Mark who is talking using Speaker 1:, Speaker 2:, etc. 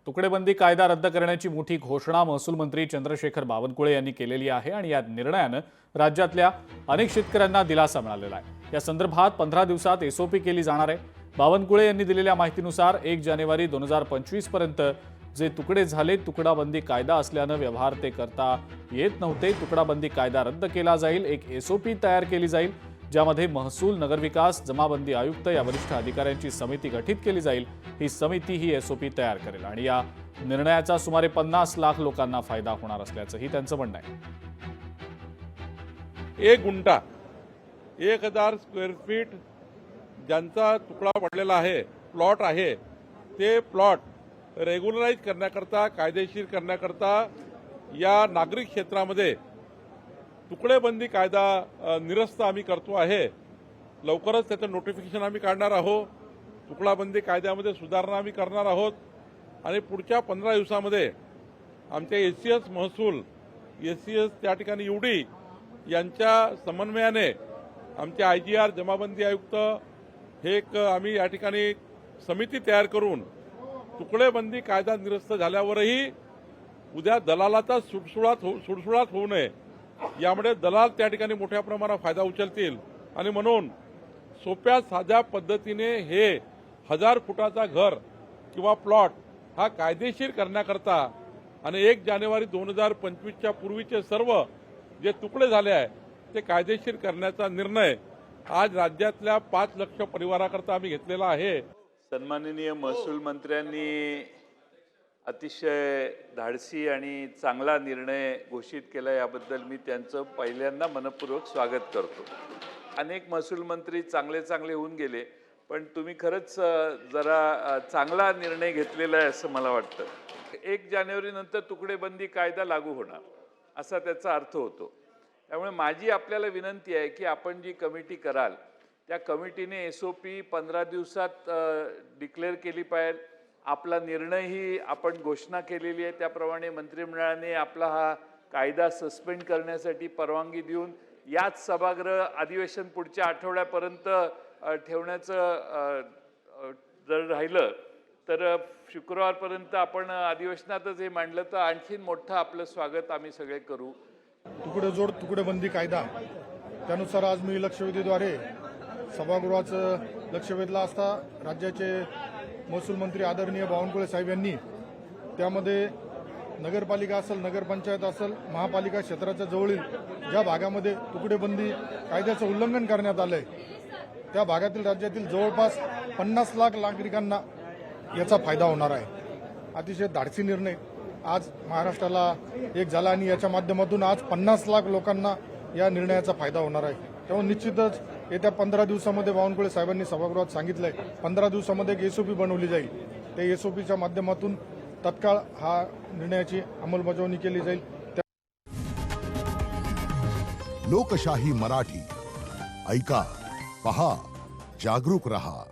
Speaker 1: तुकडेबंदी कायदा रद्द करण्याची मोठी घोषणा महसूल मंत्री चंद्रशेखर बावनकुळे यांनी केलेली आहे आणि या निर्णयानं राज्यातल्या अनेक शेतकऱ्यांना दिलासा मिळालेला आहे। या संदर्भात 15 दिवसात एसओपी केली जाणार आहे। बावनकुळे यांनी दिलेल्या माहितीनुसार 1 जानेवारी 2025 पर्यंत जे तुकडे झाले, तुकडाबंदी कायदा असल्यानं व्यवहार ते करता येत नव्हते। तुकडाबंदी कायदा रद्द केला जाईल। एक एसओपी तयार केली जाईल, ज्यामध्ये महसूल, नगरविकास, जमाबंदी आयुक्त या वरिष्ठ अधिकाऱ्यांची समिती गठीत केली जाईल। ही समिती ही एसओपी तयार करेल आणि या निर्णयाचा सुमारे 50 लाख लोकांना फायदा होणार असल्याचंही त्यांचं म्हणणं आहे।
Speaker 2: 1 गुंठा 1000 स्क्वेअर फीट ज्यांचा तुकडा पडलेला आहे, प्लॉट आहे, ते प्लॉट रेग्युलराइज करण्याकरता, कायदेशीर करण्याकरता या नागरिक क्षेत्रामध्ये तुकडेबंदी कायदा निरस्त आम्ही करतो आहे। लवकरच त्याचं नोटिफिकेशन आम्ही काढणार आहोत। तुकडाबंदी कायद्यामध्ये सुधारणा आम्ही करणार आहोत आणि पुढच्या 15 दिवसामध्ये आमच्या एसीएस महसूल, एसीएस त्या ठिकाणी यूडी यांच्या समन्वयाने आमचे आयजीआर, जमाबंदी आयुक्त हे एक आम्ही या ठिकाणी समिती तयार करून तुकडेबंदी कायदा निरस्त झाल्यावरही उद्या दलालाचा सुळसुळाट होऊ नये, यामुळे दलाल त्या ठिकाणी मोठ्या प्रमाणात फायदा उचलतील आणि म्हणून सोप्या साध्या पद्धतीने हे 1000 फुटाचा घर किंवा प्लॉट हा कायदेशीर करण्याकरता आणि 1 जानेवारी 2025च्या पूर्वीचे सर्व जे तुकडे झाले आहे ते कायदेशीर करण्याचा निर्णय आज राज्यातल्या 5 लाख परिवाराकरता आम्ही घेतलेला आहे।
Speaker 3: सन्माननीय महसूल मंत्र्यांनी अतिशय धाडसी आणि चांगला निर्णय घोषित केला, याबद्दल मी त्यांचं पहिल्यांदा मनपूर्वक स्वागत करतो। अनेक महसूल मंत्री चांगले होऊन गेले, पण तुम्ही खरंच जरा चांगला निर्णय घेतलेला आहे असं मला वाटतं। 1 जानेवारी नंतर तुकडेबंदी कायदा लागू होणार असा त्याचा अर्थ होतो। त्यामुळे माझी आपल्याला विनंती आहे की आपण जी कमिटी कराल त्या कमिटीने एसओपी 15 दिवसात डिक्लेअर केली पाहिजे। आपला निर्णयही आपण घोषणा केलेली आहे, त्याप्रमाणे मंत्रिमंडळाने आपला हा कायदा सस्पेंड करण्यासाठी परवानगी देऊन याच सभागृह अधिवेशन पुढच्या आठवड्यापर्यंत ठेवण्याचं जर राहिलं तर शुक्रवारपर्यंत आपण अधिवेशनातच हे मांडलं तर आणखीन मोठं आपलं स्वागत आम्ही सगळे करू।
Speaker 4: तुकडेजोड तुकडेबंदी कायदा त्यानुसार आज मी लक्षवेधीद्वारे सभागृहाचं लक्ष वेधलं असता राज्याचे महसूल मंत्री आदरणीय बावनकुळे साहेब यांनी त्यामध्ये नगरपालिका असेल, नगरपंचायत असेल, महापालिका क्षेत्राच्या जवळील ज्या भागामध्ये तुकडेबंदी कायद्याचं उल्लंघन करण्यात आलंय त्या भागातील राज्यातील जवळपास 50 लाख नागरिकांना याचा फायदा होणार आहे। अतिशय धाडसी निर्णय आज महाराष्ट्राला एक झाला आणि याच्या माध्यमातून आज 50 लाख लोकांना या निर्णयाचा फायदा होणार आहे। त्यामुळे निश्चितच येत्या 15 दिवसामध्ये बावनकुळे साहेबांनी सभागृहात सांगितलंय 15 दिवसामध्ये एक एसओपी बनवली जाईल। त्या एसओपीच्या माध्यमातून तत्काळ हा निर्णयाची अंमलबजावणी केली जाईल।
Speaker 5: लोकशाही मराठी ऐका, पहा, जागरूक रहा।